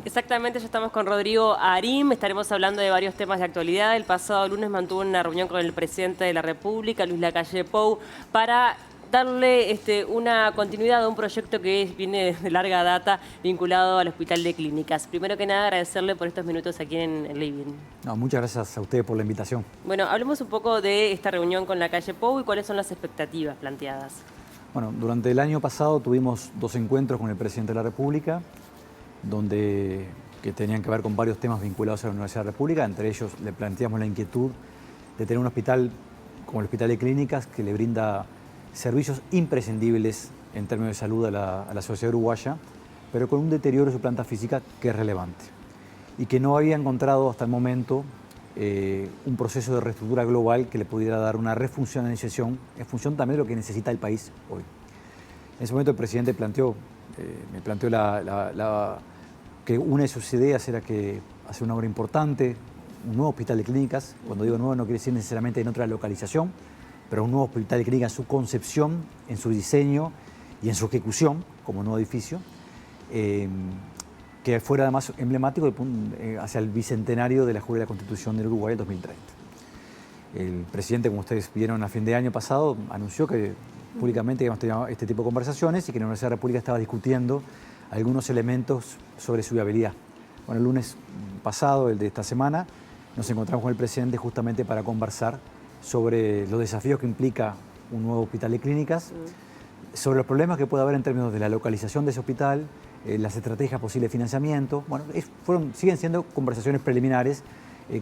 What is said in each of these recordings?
Exactamente, ya estamos con Rodrigo Arim, estaremos hablando de varios temas de actualidad. El pasado lunes mantuvo una reunión con el presidente de la República, Luis Lacalle Pou, para darle una continuidad a un proyecto que viene de larga data vinculado al Hospital de Clínicas. Primero que nada, agradecerle por estos minutos aquí en el Living. No, muchas gracias a ustedes por la invitación. Bueno, hablemos un poco de esta reunión con Lacalle Pou y cuáles son las expectativas planteadas. Bueno, durante el año pasado tuvimos 2 encuentros con el presidente de la República, que tenían que ver con varios temas vinculados a la Universidad de la República. Entre ellos le planteamos la inquietud de tener un hospital como el Hospital de Clínicas que le brinda servicios imprescindibles en términos de salud a la sociedad uruguaya, pero con un deterioro de su planta física que es relevante y que no había encontrado hasta el momento un proceso de reestructura global que le pudiera dar una refuncionalización en función también de lo que necesita el país hoy. En ese momento el presidente me planteó que una de sus ideas era que hacer una obra importante, un nuevo hospital de clínicas. Cuando digo nuevo no quiere decir necesariamente en otra localización, pero un nuevo hospital de clínicas en su concepción, en su diseño y en su ejecución como nuevo edificio, que fuera además emblemático hacia el bicentenario de la Jura de la Constitución del Uruguay del 2030. El presidente, como ustedes vieron a fin de año pasado, anunció que públicamente habíamos tenido este tipo de conversaciones y que la Universidad de la República estaba discutiendo algunos elementos sobre su viabilidad. Bueno, el lunes pasado, el de esta semana, nos encontramos con el presidente justamente para conversar sobre los desafíos que implica un nuevo hospital de clínicas, sobre los problemas que puede haber en términos de la localización de ese hospital, las estrategias posibles de financiamiento. Bueno, siguen siendo conversaciones preliminares.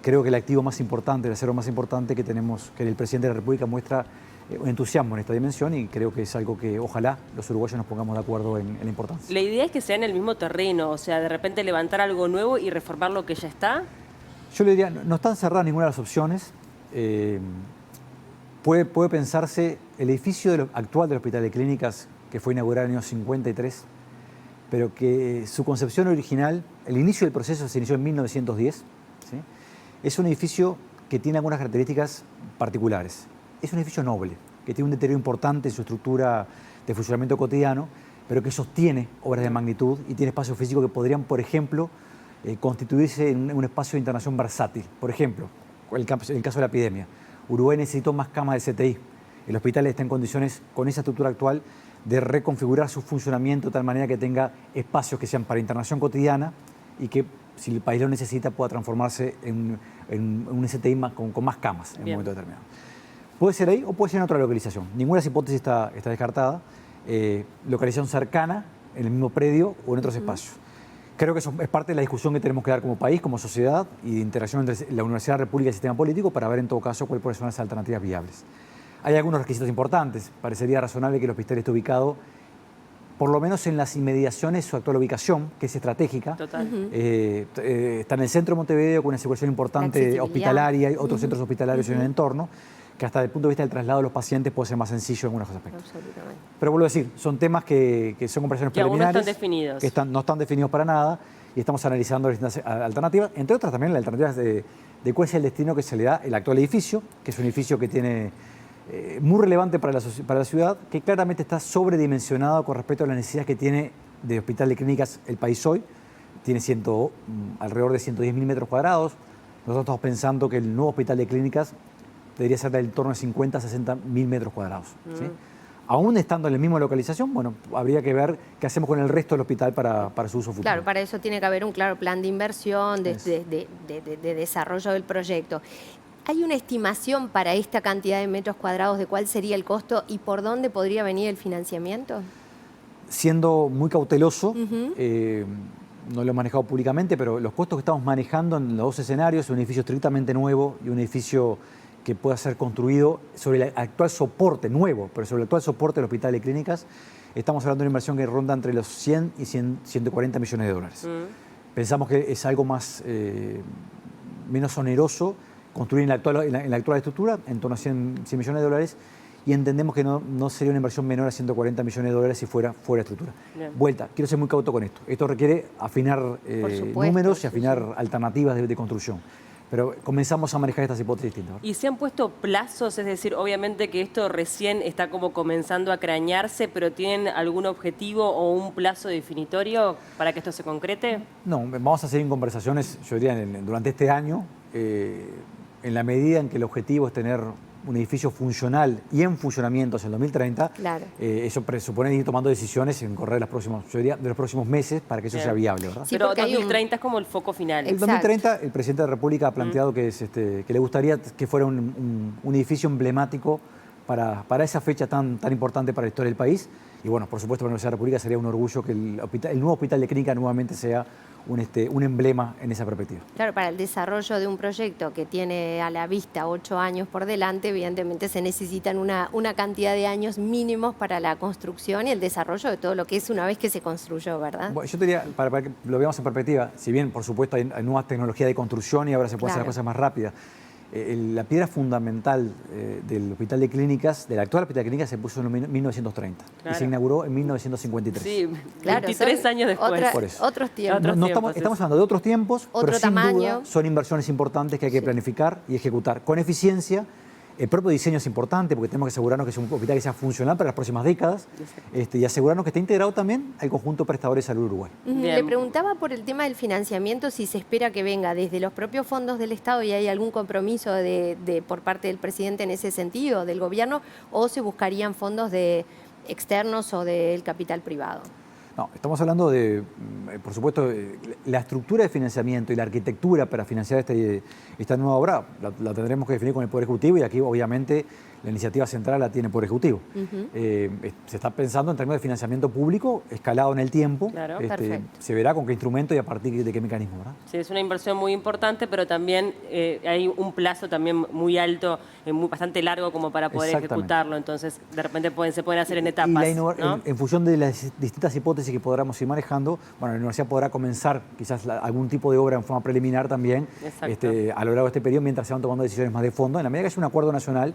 Creo que el activo más importante, el acero más importante que tenemos, que el presidente de la República muestra un entusiasmo en esta dimensión, y creo que es algo que ojalá los uruguayos nos pongamos de acuerdo en la importancia. La idea es que sea en el mismo terreno, o sea, de repente levantar algo nuevo y reformar lo que ya está. Yo le diría, no están cerradas ninguna de las opciones. Puede pensarse el edificio actual del Hospital de Clínicas, que fue inaugurado en el año 53, pero que su concepción original, el inicio del proceso se inició en 1910, ¿sí? Es un edificio que tiene algunas características particulares. Es un edificio noble, que tiene un deterioro importante en su estructura de funcionamiento cotidiano, pero que sostiene obras de magnitud y tiene espacios físicos que podrían, por ejemplo, constituirse en un espacio de internación versátil. Por ejemplo, el caso de la epidemia. Uruguay necesitó más camas de CTI. El hospital está en condiciones, con esa estructura actual, de reconfigurar su funcionamiento de tal manera que tenga espacios que sean para internación cotidiana y que, si el país lo necesita, pueda transformarse en un STI con más camas en un momento determinado. Puede ser ahí o puede ser en otra localización. Ninguna de las hipótesis está descartada. Localización cercana, en el mismo predio o en otros espacios. Creo que eso es parte de la discusión que tenemos que dar como país, como sociedad, y de interacción entre la Universidad de la República y el sistema político para ver en todo caso cuáles son las alternativas viables. Hay algunos requisitos importantes. Parecería razonable que el hospital esté ubicado por lo menos en las inmediaciones de su actual ubicación, que es estratégica. Total. Está en el centro de Montevideo, con una circulación importante hospitalaria, y otros centros hospitalarios en el entorno, que hasta desde el punto de vista del traslado de los pacientes puede ser más sencillo en algunos aspectos. Absolutamente. Pero vuelvo a decir, son temas que son conversaciones preliminares. Que aún no están definidos. Que no están definidos para nada, y estamos analizando distintas alternativas, entre otras también las alternativas de cuál es el destino que se le da al actual edificio, que es un edificio que tiene muy relevante para la ciudad, que claramente está sobredimensionado con respecto a las necesidades que tiene de hospital de clínicas el país hoy. Tiene alrededor de 110.000 metros cuadrados. Nosotros estamos pensando que el nuevo hospital de clínicas debería ser del entorno de 50 a 60.000 metros cuadrados. ¿Sí? Aún estando en la misma localización, bueno, habría que ver qué hacemos con el resto del hospital para su uso futuro. Claro, para eso tiene que haber un claro plan de inversión, de desarrollo del proyecto. ¿Hay una estimación para esta cantidad de metros cuadrados de cuál sería el costo y por dónde podría venir el financiamiento? Siendo muy cauteloso, no lo he manejado públicamente, pero los costos que estamos manejando en los dos escenarios, un edificio estrictamente nuevo y un edificio que pueda ser construido sobre el actual soporte, nuevo, pero sobre el actual soporte del Hospital de Clínicas, estamos hablando de una inversión que ronda entre los 100 y 140 millones de dólares. Pensamos que es algo menos oneroso construir en la actual estructura, en torno a 100 millones de dólares, y entendemos que no sería una inversión menor a 140 millones de dólares si fuera estructura. Bien. Vuelta, quiero ser muy cauto con esto. Esto requiere afinar números y afinar alternativas de construcción. Pero comenzamos a manejar estas hipótesis distintas. ¿Y se han puesto plazos? Es decir, obviamente que esto recién está como comenzando a cranearse, pero ¿tienen algún objetivo o un plazo definitorio para que esto se concrete? No, vamos a seguir en conversaciones, yo diría, durante este año, en la medida en que el objetivo es tener un edificio funcional y en funcionamiento hacia el 2030, Claro. Eso presupone ir tomando decisiones en correr de los próximos meses para que eso sea viable, ¿verdad? Sí, Pero porque hay 2030 es como el foco final. El Exacto. 2030, el presidente de la República ha planteado que le gustaría que fuera un edificio emblemático para esa fecha tan importante para la historia del país. Y bueno, por supuesto, para la Universidad de la República sería un orgullo que el nuevo hospital de clínica nuevamente sea un emblema en esa perspectiva. Claro, para el desarrollo de un proyecto que tiene a la vista 8 años por delante, evidentemente se necesitan una cantidad de años mínimos para la construcción y el desarrollo de todo lo que es una vez que se construyó, ¿verdad? Bueno, yo te diría, para que lo veamos en perspectiva, si bien por supuesto hay nuevas tecnologías de construcción y ahora se pueden hacer las cosas más rápidas, la piedra fundamental del Hospital de Clínicas, del actual Hospital de Clínicas, se puso en 1930 y se inauguró en 1953. Sí, Claro, 23 son años después. Por eso. Otros tiempos. Estamos hablando de otros tiempos, Otro pero sin tamaño. duda son inversiones importantes que hay que planificar y ejecutar con eficiencia. El propio diseño es importante porque tenemos que asegurarnos que es un hospital que sea funcional para las próximas décadas y asegurarnos que esté integrado también al conjunto de prestadores de salud Uruguay. Bien. Le preguntaba por el tema del financiamiento, si se espera que venga desde los propios fondos del Estado y hay algún compromiso por parte del presidente en ese sentido, del gobierno, o se buscarían fondos externos o del capital privado. No, estamos hablando de, por supuesto, la estructura de financiamiento y la arquitectura para financiar esta nueva obra la tendremos que definir con el Poder Ejecutivo y aquí obviamente la iniciativa central la tiene el Poder Ejecutivo. Se está pensando en términos de financiamiento público escalado en el tiempo. Claro. Perfecto. Se verá con qué instrumento y a partir de qué mecanismo, ¿verdad? Sí, es una inversión muy importante, pero también hay un plazo también muy alto, bastante largo como para poder ejecutarlo. Entonces, de repente se pueden hacer en etapas. ¿no? En función de las distintas hipótesis que podamos ir manejando, bueno, la universidad podrá comenzar quizás algún tipo de obra en forma preliminar también a lo largo de este periodo mientras se van tomando decisiones más de fondo, en la medida que haya un acuerdo nacional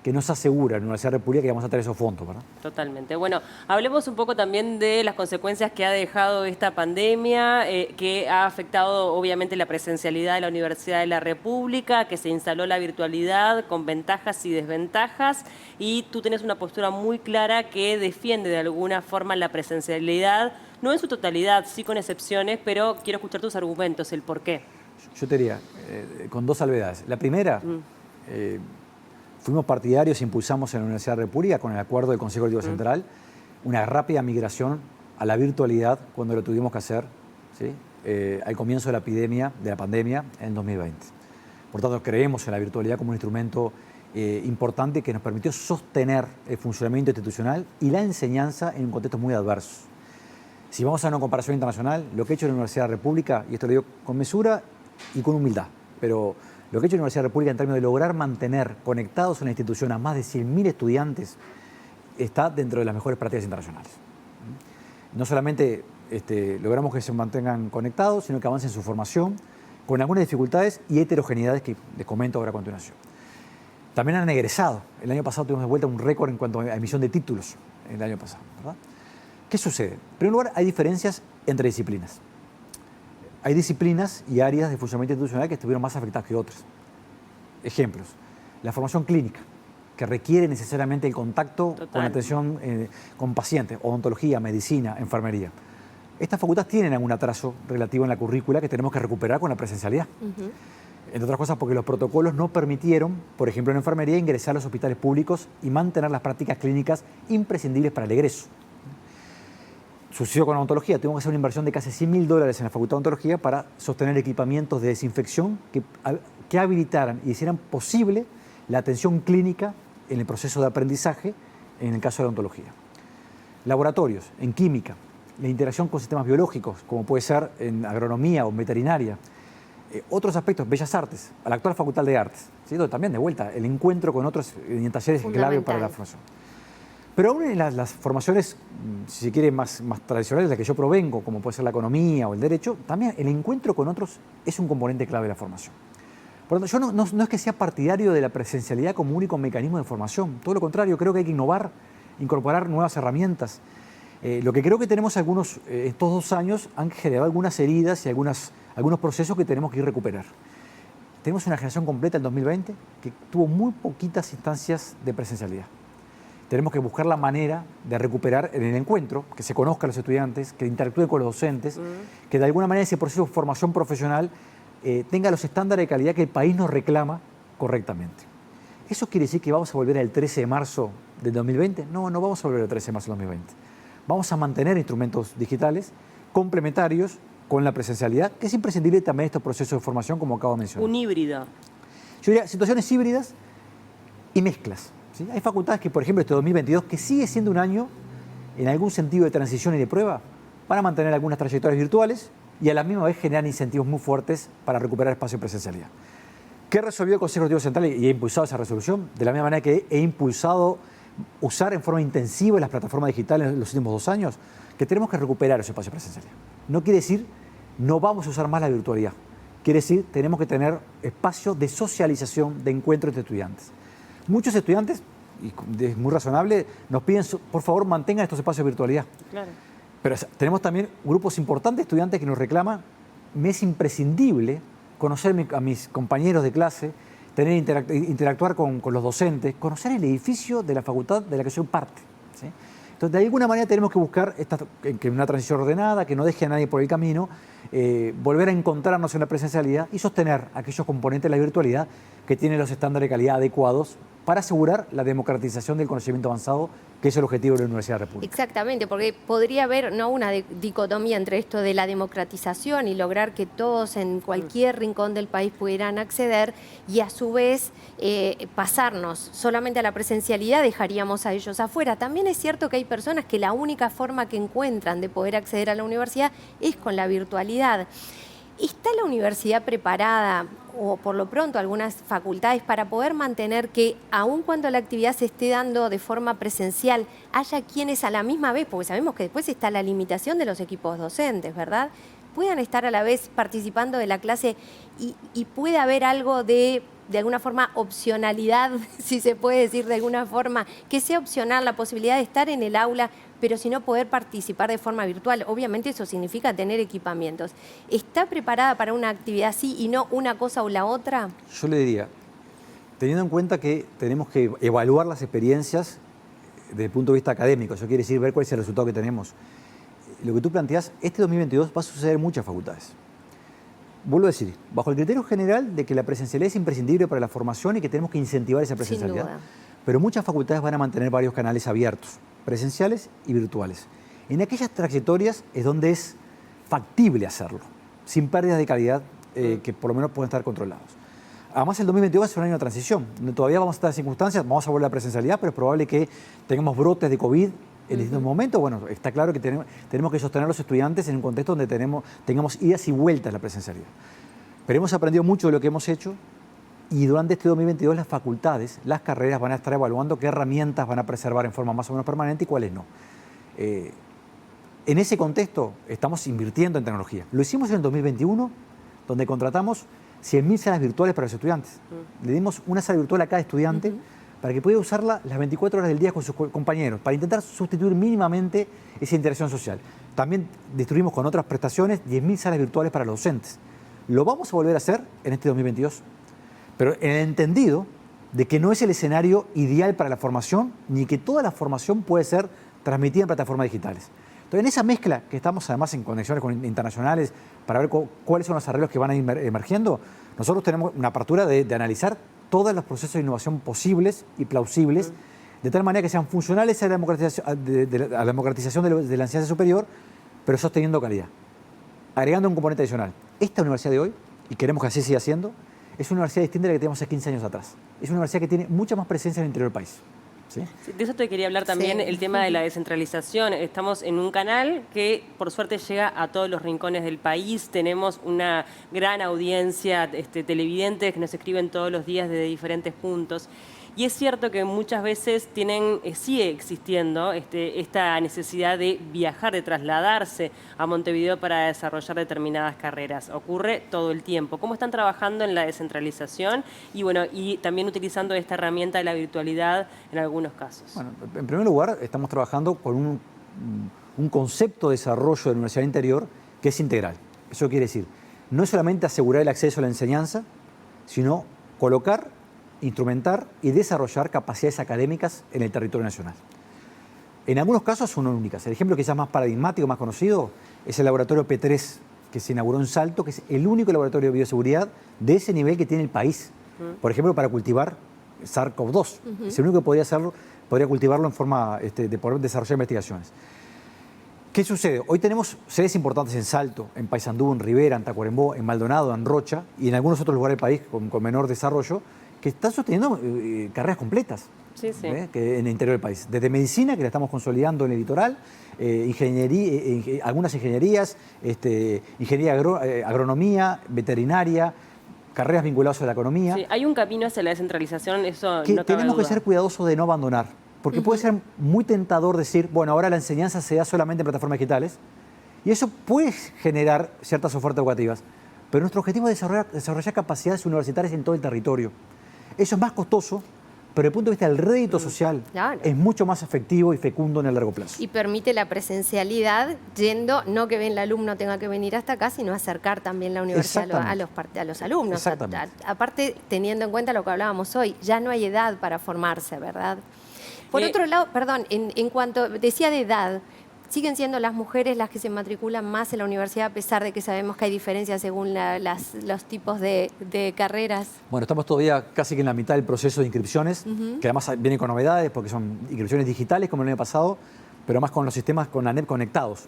que nos asegura en la Universidad de la República que vamos a tener esos fondos, ¿verdad? Totalmente. Bueno, hablemos un poco también de las consecuencias que ha dejado esta pandemia, que ha afectado obviamente la presencialidad de la Universidad de la República, que se instaló la virtualidad con ventajas y desventajas, y tú tenés una postura muy clara que defiende de alguna forma la presencialidad, no en su totalidad, sí con excepciones, pero quiero escuchar tus argumentos, el por qué. Yo te diría, con dos salvedades. La primera, fuimos partidarios e impulsamos en la Universidad de la República, con el acuerdo del Consejo Directivo Central, una rápida migración a la virtualidad cuando lo tuvimos que hacer, ¿sí? Al comienzo de la pandemia en 2020. Por tanto, creemos en la virtualidad como un instrumento importante que nos permitió sostener el funcionamiento institucional y la enseñanza en un contexto muy adverso. Si vamos a una comparación internacional, lo que ha hecho la Universidad de la República, y esto lo digo con mesura y con humildad, pero lo que ha hecho la Universidad de la República en términos de lograr mantener conectados en la institución a más de 100.000 estudiantes está dentro de las mejores prácticas internacionales. No solamente logramos que se mantengan conectados, sino que avancen en su formación con algunas dificultades y heterogeneidades que les comento ahora a continuación. También han egresado. El año pasado tuvimos de vuelta un récord en cuanto a emisión de títulos el año pasado, ¿verdad? ¿Qué sucede? En primer lugar, hay diferencias entre disciplinas. Hay disciplinas y áreas de funcionamiento institucional que estuvieron más afectadas que otras. Ejemplos, la formación clínica, que requiere necesariamente el contacto con atención con pacientes, odontología, medicina, enfermería. Estas facultades tienen algún atraso relativo en la currícula que tenemos que recuperar con la presencialidad. Entre otras cosas porque los protocolos no permitieron, por ejemplo en enfermería, ingresar a los hospitales públicos y mantener las prácticas clínicas imprescindibles para el egreso. Sucedió con odontología, tuvimos que hacer una inversión de casi $100.000 en la Facultad de Odontología para sostener equipamientos de desinfección que habilitaran y hicieran posible la atención clínica en el proceso de aprendizaje en el caso de la odontología. Laboratorios, en química, la interacción con sistemas biológicos, como puede ser en agronomía o en veterinaria. Otros aspectos, bellas artes, a la actual Facultad de Artes, ¿sí? Donde también de vuelta el encuentro con otros en talleres clave para la formación. Pero aún en las formaciones, si se quiere, más tradicionales, de las que yo provengo, como puede ser la economía o el derecho, también el encuentro con otros es un componente clave de la formación. Por lo tanto, yo no es que sea partidario de la presencialidad como único mecanismo de formación. Todo lo contrario, creo que hay que innovar, incorporar nuevas herramientas. Lo que creo que tenemos estos 2 años han generado algunas heridas y algunos procesos que tenemos que ir a recuperar. tenemos una generación completa en 2020 que tuvo muy poquitas instancias de presencialidad. Tenemos que buscar la manera de recuperar en el encuentro, que se conozcan los estudiantes, que interactúen con los docentes, que de alguna manera ese proceso de formación profesional tenga los estándares de calidad que el país nos reclama correctamente. ¿Eso quiere decir que vamos a volver al 13 de marzo del 2020? No, no vamos a volver al 13 de marzo del 2020. Vamos a mantener instrumentos digitales complementarios con la presencialidad, que es imprescindible también estos procesos de formación, como acabo de mencionar. Un híbrido. Yo diría situaciones híbridas y mezclas. ¿Sí? Hay facultades que, por ejemplo, este 2022, que sigue siendo un año, en algún sentido de transición y de prueba, van a mantener algunas trayectorias virtuales y a la misma vez generar incentivos muy fuertes para recuperar espacio de presencialidad. ¿Qué resolvió el Consejo Directivo Central y he impulsado esa resolución? De la misma manera que he impulsado usar en forma intensiva las plataformas digitales en los últimos 2 años, que tenemos que recuperar ese espacio de presencialidad. No quiere decir no vamos a usar más la virtualidad. Quiere decir tenemos que tener espacio de socialización, de encuentro entre estudiantes. Muchos estudiantes, y es muy razonable, nos piden, por favor, mantengan estos espacios de virtualidad. Claro. Pero tenemos también grupos importantes de estudiantes que nos reclaman, me es imprescindible conocer a mis compañeros de clase, interactuar con los docentes, conocer el edificio de la facultad de la que soy parte. ¿Sí? Entonces, de alguna manera tenemos que buscar que una transición ordenada, que no deje a nadie por el camino, volver a encontrarnos en la presencialidad y sostener aquellos componentes de la virtualidad que tienen los estándares de calidad adecuados para asegurar la democratización del conocimiento avanzado, que es el objetivo de la Universidad de la República. Exactamente, porque podría haber una dicotomía entre esto de la democratización y lograr que todos en cualquier rincón del país pudieran acceder y a su vez pasarnos solamente a la presencialidad, dejaríamos a ellos afuera. También es cierto que hay personas que la única forma que encuentran de poder acceder a la universidad es con la virtualidad. ¿Está la universidad preparada, o por lo pronto algunas facultades, para poder mantener que, aun cuando la actividad se esté dando de forma presencial, haya quienes a la misma vez, porque sabemos que después está la limitación de los equipos docentes, ¿verdad?, puedan estar a la vez participando de la clase y puede haber algo de alguna forma, opcionalidad, si se puede decir de alguna forma, que sea opcional la posibilidad de estar en el aula, pero si no poder participar de forma virtual? Obviamente eso significa tener equipamientos. ¿Está preparada para una actividad así y no una cosa o la otra? Yo le diría, teniendo en cuenta que tenemos que evaluar las experiencias desde el punto de vista académico, eso quiere decir ver cuál es el resultado que tenemos. Lo que tú planteas, este 2022 va a suceder en muchas facultades. Vuelvo a decir, bajo el criterio general de que la presencialidad es imprescindible para la formación y que tenemos que incentivar esa presencialidad. Sin duda. Pero muchas facultades van a mantener varios canales abiertos, presenciales y virtuales. En aquellas trayectorias es donde es factible hacerlo, sin pérdidas de calidad que por lo menos pueden estar controlados. Además, el 2022 va a ser un año de transición. Todavía vamos a estar en circunstancias, vamos a volver a la presencialidad, pero es probable que tengamos brotes de COVID en distintos momentos. Bueno, está claro que tenemos que sostener a los estudiantes en un contexto donde tengamos idas y vueltas a la presencialidad. Pero hemos aprendido mucho de lo que hemos hecho y durante este 2022 las facultades, las carreras van a estar evaluando qué herramientas van a preservar en forma más o menos permanente y cuáles no. En ese contexto estamos invirtiendo en tecnología. Lo hicimos en el 2021, donde contratamos 100.000 salas virtuales para los estudiantes. Le dimos una sala virtual a cada estudiante para que pueda usarla las 24 horas del día con sus compañeros, para intentar sustituir mínimamente esa interacción social. También distribuimos con otras prestaciones 10.000 salas virtuales para los docentes. Lo vamos a volver a hacer en este 2022, pero en el entendido de que no es el escenario ideal para la formación, ni que toda la formación puede ser transmitida en plataformas digitales. Entonces, en esa mezcla, que estamos además en conexiones internacionales para ver cuáles son los arreglos que van a ir emergiendo, nosotros tenemos una apertura de analizar todos los procesos de innovación posibles y plausibles, de tal manera que sean funcionales a la democratización de la enseñanza superior, pero sosteniendo calidad. Agregando un componente adicional. Esta universidad de hoy, y queremos que así siga siendo, es una universidad distinta a la que teníamos hace 15 años atrás. Es una universidad que tiene mucha más presencia en el interior del país. ¿Sí? De eso te quería hablar también, el tema de la descentralización. Estamos en un canal que por suerte llega a todos los rincones del país. Tenemos una gran audiencia televidentes que nos escriben todos los días desde diferentes puntos. Y es cierto que muchas veces sigue existiendo esta necesidad de viajar, de trasladarse a Montevideo para desarrollar determinadas carreras. Ocurre todo el tiempo. ¿Cómo están trabajando en la descentralización y también utilizando esta herramienta de la virtualidad en algunos casos? Bueno, en primer lugar, estamos trabajando con un concepto de desarrollo de la Universidad del Interior que es integral. Eso quiere decir, no es solamente asegurar el acceso a la enseñanza, sino colocar, instrumentar y desarrollar capacidades académicas en el territorio nacional. En algunos casos son únicas. El ejemplo quizás más paradigmático, más conocido, es el laboratorio P3, que se inauguró en Salto, que es el único laboratorio de bioseguridad de ese nivel que tiene el país. Por ejemplo, para cultivar SARS-CoV-2. Es el único que podría cultivarlo en forma de poder desarrollar investigaciones. ¿Qué sucede? Hoy tenemos sedes importantes en Salto, en Paysandú, en Rivera, en Tacuarembó, en Maldonado, en Rocha y en algunos otros lugares del país con menor desarrollo, que están sosteniendo carreras completas. Sí, sí. Que en el interior del país. Desde medicina, que la estamos consolidando en el litoral, ingeniería, algunas ingenierías, ingeniería agronomía, veterinaria, carreras vinculadas a la economía. Sí, hay un camino hacia la descentralización, eso que no cabe tenemos que duda. ser cuidadosos de no abandonar, porque puede ser muy tentador decir, bueno, ahora la enseñanza se da solamente en plataformas digitales, y eso puede generar ciertas ofertas educativas, pero nuestro objetivo es desarrollar capacidades universitarias en todo el territorio. Eso es más costoso, pero desde el punto de vista del rédito social, claro, es mucho más efectivo y fecundo en el largo plazo. y permite la presencialidad yendo, no que el alumno tenga que venir hasta acá, sino acercar también la universidad a los alumnos. Exactamente. Aparte, teniendo en cuenta lo que hablábamos hoy, ya no hay edad para formarse, ¿verdad? Por otro lado, perdón, en cuanto decía de edad, siguen siendo las mujeres las que se matriculan más en la universidad, a pesar de que sabemos que hay diferencias según los tipos de carreras. Bueno, estamos todavía casi que en la mitad del proceso de inscripciones, que además vienen con novedades, porque son inscripciones digitales como el año pasado, pero más con los sistemas con ANEP conectados.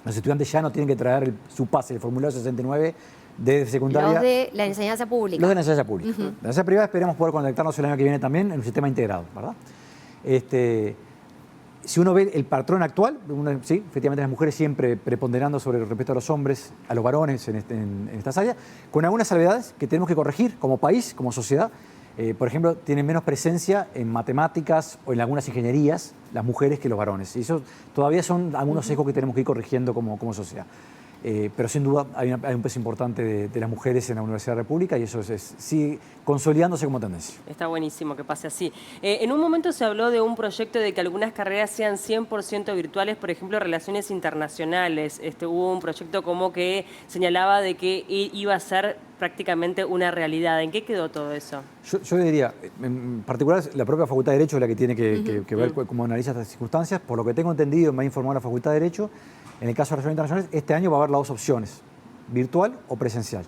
Los estudiantes ya no tienen que traer su pase, el formulario 69 de secundaria. Los de la enseñanza pública. Los de la enseñanza pública. La enseñanza privada esperamos poder conectarnos el año que viene también en un sistema integrado, ¿verdad? Si uno ve el patrón actual, sí, efectivamente las mujeres siempre preponderando sobre respecto a los hombres, a los varones en estas áreas, con algunas salvedades que tenemos que corregir como país, como sociedad. Por ejemplo, tienen menos presencia en matemáticas o en algunas ingenierías las mujeres que los varones. Y eso todavía son algunos sesgos que tenemos que ir corrigiendo como sociedad. Pero sin duda hay un peso importante de las mujeres en la Universidad de la República y eso sigue consolidándose como tendencia. Está buenísimo que pase así. En un momento se habló de un proyecto de que algunas carreras sean 100% virtuales, por ejemplo, relaciones internacionales. Hubo un proyecto como que señalaba de que iba a ser prácticamente una realidad. ¿En qué quedó todo eso? Yo le diría, en particular, la propia Facultad de Derecho es la que tiene que ver cómo analiza estas circunstancias. Por lo que tengo entendido, me ha informado la Facultad de Derecho, en el caso de relaciones internacionales, este año va a haber las dos opciones, virtual o presencial.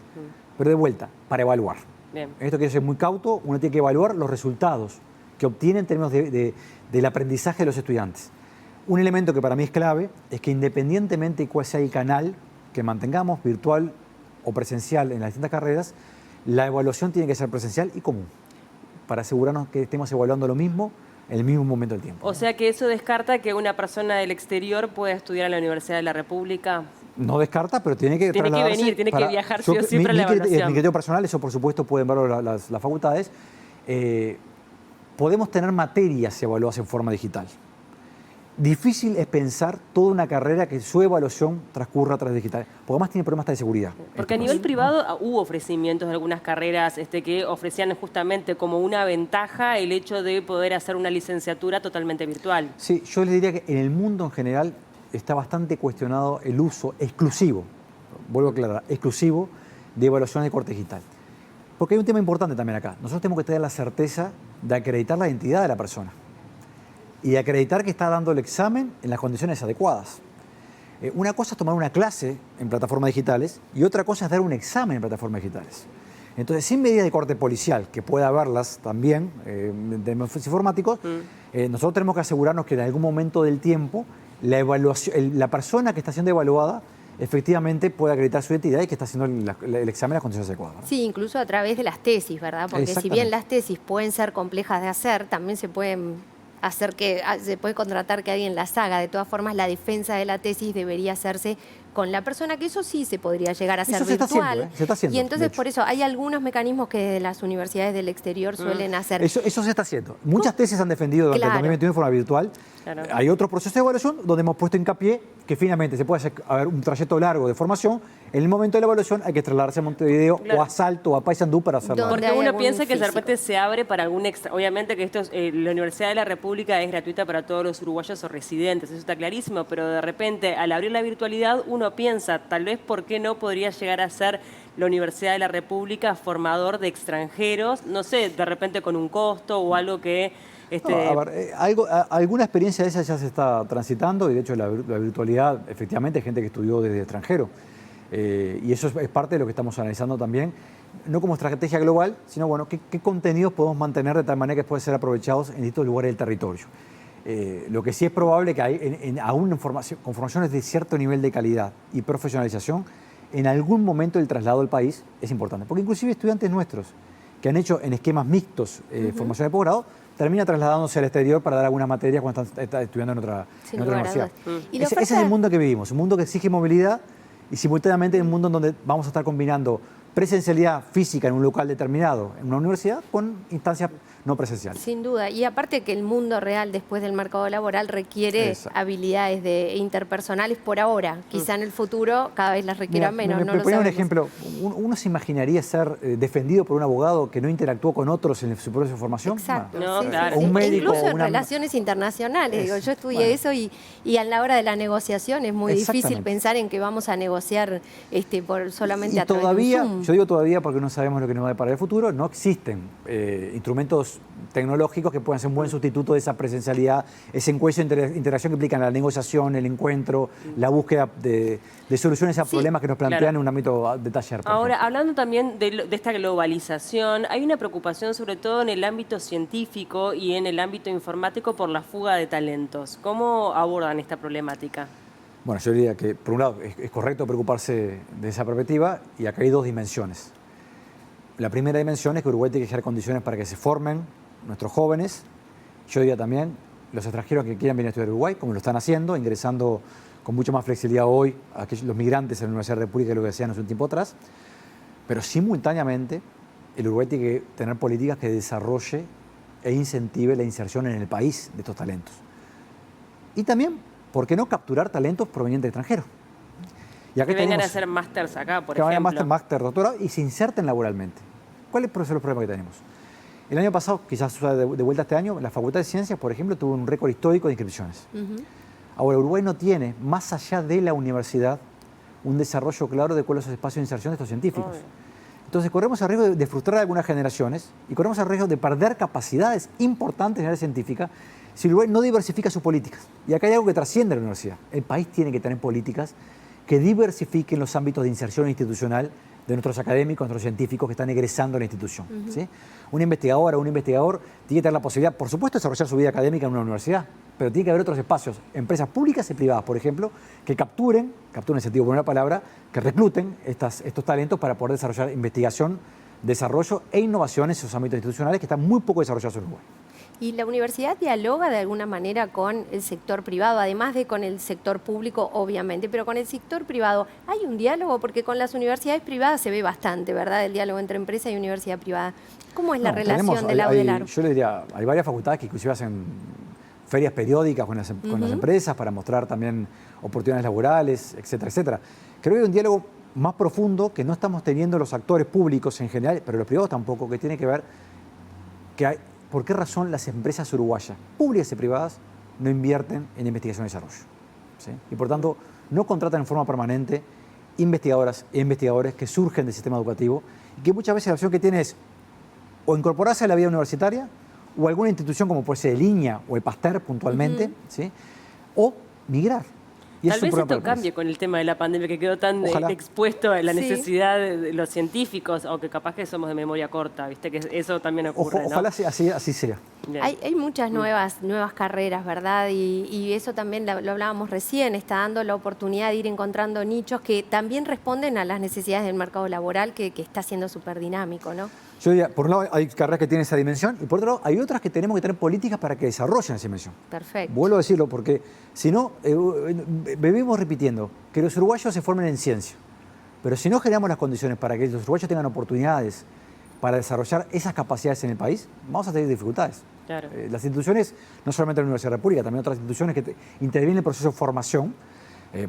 Pero de vuelta, para evaluar. Bien. Esto quiere ser muy cauto, uno tiene que evaluar los resultados que obtiene en términos del aprendizaje de los estudiantes. Un elemento que para mí es clave es que independientemente de cuál sea el canal que mantengamos, virtual o presencial en las distintas carreras, la evaluación tiene que ser presencial y común, para asegurarnos que estemos evaluando lo mismo en el mismo momento del tiempo. O sea que eso descarta que una persona del exterior pueda estudiar en la Universidad de la República. No descarta, pero tiene que trasladarse. Venir, tiene que viajar sí o sí para la evaluación. Mi criterio personal, eso por supuesto pueden verlo las facultades, podemos tener materias evaluadas en forma digital. Difícil es pensar toda una carrera que su evaluación transcurra a través de digital, porque además tiene problemas de seguridad. Porque a nivel privado hubo ofrecimientos de algunas carreras que ofrecían justamente como una ventaja el hecho de poder hacer una licenciatura totalmente virtual. Sí, yo les diría que en el mundo en general está bastante cuestionado el uso exclusivo, vuelvo a aclarar, exclusivo de evaluaciones de corte digital. Porque hay un tema importante también acá. Nosotros tenemos que tener la certeza de acreditar la identidad de la persona y acreditar que está dando el examen en las condiciones adecuadas. Una cosa es tomar una clase en plataformas digitales y otra cosa es dar un examen en plataformas digitales. Entonces, sin medidas de corte policial, que pueda haberlas también, de informáticos, nosotros tenemos que asegurarnos que en algún momento del tiempo la persona que está siendo evaluada efectivamente puede acreditar su identidad y que está haciendo el examen en las condiciones adecuadas, ¿no? Sí, incluso a través de las tesis, ¿verdad? Porque si bien las tesis pueden ser complejas de hacer, también se pueden se puede contratar que alguien las haga. De todas formas, la defensa de la tesis debería hacerse con la persona, que eso sí se podría llegar a hacer virtual. Se está haciendo, y entonces, por eso, hay algunos mecanismos que desde las universidades del exterior suelen hacer. Eso se está haciendo. Muchas tesis han defendido durante el 2021 de forma virtual. Claro. Hay otros procesos de evaluación donde hemos puesto hincapié que finalmente se puede hacer un trayecto largo de formación. En el momento de la evaluación hay que trasladarse a Montevideo o a Salto o a Paysandú para hacerlo. Porque uno piensa que de repente se abre para algún extra. Obviamente que la Universidad de la República es gratuita para todos los uruguayos o residentes, eso está clarísimo, pero de repente al abrir la virtualidad uno piensa, tal vez por qué no podría llegar a ser la Universidad de la República formador de extranjeros? No sé, de repente con un costo o algo que... No, a ver, alguna experiencia de esa ya se está transitando y de hecho la virtualidad, efectivamente, hay gente que estudió desde extranjero. Y eso es parte de lo que estamos analizando también, no como estrategia global, sino bueno, qué contenidos podemos mantener de tal manera que pueden ser aprovechados en distintos lugares del territorio. Lo que sí es probable que aún con formaciones de cierto nivel de calidad y profesionalización, en algún momento el traslado al país es importante. Porque inclusive estudiantes nuestros que han hecho en esquemas mixtos formación de posgrado, termina trasladándose al exterior para dar algunas materias cuando están estudiando en otra universidad. Ese es el mundo que vivimos, un mundo que exige movilidad y simultáneamente un mundo en donde vamos a estar combinando presencialidad física en un local determinado, en una universidad, con instancias no presenciales. Sin duda. Y aparte que el mundo real después del mercado laboral requiere habilidades interpersonales por ahora. Quizá en el futuro cada vez las requieran menos. Me ponía un ejemplo. Uno se imaginaría ser defendido por un abogado que no interactuó con otros en su proceso de formación. Exacto. No, claro. O un médico. Incluso en relaciones internacionales. Digo, yo estudié eso y a la hora de la negociación es muy difícil pensar en que vamos a negociar solamente a través de un Zoom. Yo digo todavía porque no sabemos lo que nos va a deparar el futuro, no existen instrumentos tecnológicos que puedan ser un buen sustituto de esa presencialidad, ese encuentro de interacción que implican la negociación, el encuentro, la búsqueda de soluciones a problemas que nos plantean en un ámbito de taller. Ahora, hablando también de esta globalización, hay una preocupación sobre todo en el ámbito científico y en el ámbito informático por la fuga de talentos. ¿Cómo abordan esta problemática? Bueno, yo diría que, por un lado, es correcto preocuparse de esa perspectiva y acá hay dos dimensiones. La primera dimensión es que Uruguay tiene que crear condiciones para que se formen nuestros jóvenes. Yo diría también los extranjeros que quieran venir a estudiar a Uruguay, como lo están haciendo, ingresando con mucha más flexibilidad hoy a los migrantes en la Universidad de la República de lo que hacían hace un tiempo atrás. Pero simultáneamente, el Uruguay tiene que tener políticas que desarrolle e incentive la inserción en el país de estos talentos. Y también, ¿por qué no capturar talentos provenientes de extranjeros? Y acá que vengan a hacer másters acá, por ejemplo. Que vayan máster, doctorado y se inserten laboralmente. ¿Cuáles son los problemas que tenemos? El año pasado, quizás de vuelta este año, la Facultad de Ciencias, por ejemplo, tuvo un récord histórico de inscripciones. Ahora, Uruguay no tiene, más allá de la universidad, un desarrollo claro de cuáles son los espacios de inserción de estos científicos. Entonces, corremos el riesgo de frustrar a algunas generaciones y corremos el riesgo de perder capacidades importantes en el área científica si Uruguay no diversifica sus políticas. Y acá hay algo que trasciende a la universidad. El país tiene que tener políticas que diversifiquen los ámbitos de inserción institucional de nuestros académicos, nuestros científicos que están egresando a la institución. ¿Sí? Una investigadora o un investigador tiene que tener la posibilidad, por supuesto, de desarrollar su vida académica en una universidad, pero tiene que haber otros espacios, empresas públicas y privadas, por ejemplo, que capturen en sentido por una palabra, que recluten estos talentos para poder desarrollar investigación, desarrollo e innovación en esos ámbitos institucionales que están muy poco desarrollados en Uruguay. ¿Y la universidad dialoga de alguna manera con el sector privado, además de con el sector público, obviamente, pero con el sector privado? ¿Hay un diálogo? Porque con las universidades privadas se ve bastante, ¿verdad? El diálogo entre empresa y universidad privada. ¿Cómo es la relación del lado del aro? Yo le diría, hay varias facultades que inclusive hacen ferias periódicas con las empresas para mostrar también oportunidades laborales, etcétera, etcétera. Creo que hay un diálogo más profundo que no estamos teniendo los actores públicos en general, pero los privados tampoco, que tiene que ver ¿por qué razón las empresas uruguayas, públicas y privadas, no invierten en investigación y desarrollo? ¿Sí? Y por tanto, no contratan en forma permanente investigadoras e investigadores que surgen del sistema educativo y que muchas veces la opción que tienen es o incorporarse a la vida universitaria o alguna institución como puede ser el INIA o el Pasteur puntualmente, ¿sí? O migrar. Y tal vez esto cambie con el tema de la pandemia, que quedó tan expuesto a la necesidad de los científicos, aunque capaz que somos de memoria corta, ¿viste? Que eso también ocurre, ¿no? Ojalá así sea. Hay muchas nuevas carreras, ¿verdad? Y eso también lo hablábamos recién, está dando la oportunidad de ir encontrando nichos que también responden a las necesidades del mercado laboral, que está siendo súper dinámico, ¿no? Yo diría, por un lado hay carreras que tienen esa dimensión y por otro lado hay otras que tenemos que tener políticas para que desarrollen esa dimensión. Perfecto. Vuelvo a decirlo porque si no, vivimos repitiendo que los uruguayos se formen en ciencia, pero si no generamos las condiciones para que los uruguayos tengan oportunidades para desarrollar esas capacidades en el país, vamos a tener dificultades. Claro. Las instituciones, no solamente la Universidad de la República, también otras instituciones que intervienen en el proceso de formación,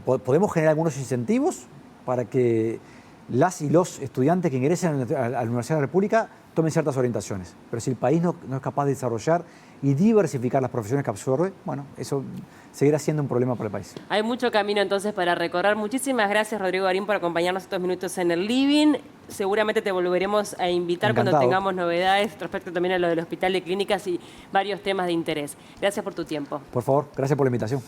podemos generar algunos incentivos para que las y los estudiantes que ingresen a la Universidad de la República tomen ciertas orientaciones. Pero si el país no es capaz de desarrollar y diversificar las profesiones que absorbe, bueno, eso seguirá siendo un problema para el país. Hay mucho camino entonces para recorrer. Muchísimas gracias, Rodrigo Garín, por acompañarnos estos minutos en el Living. Seguramente te volveremos a invitar Encantado. cuando tengamos novedades respecto también a lo del Hospital de Clínicas y varios temas de interés. Gracias por tu tiempo. Por favor, gracias por la invitación.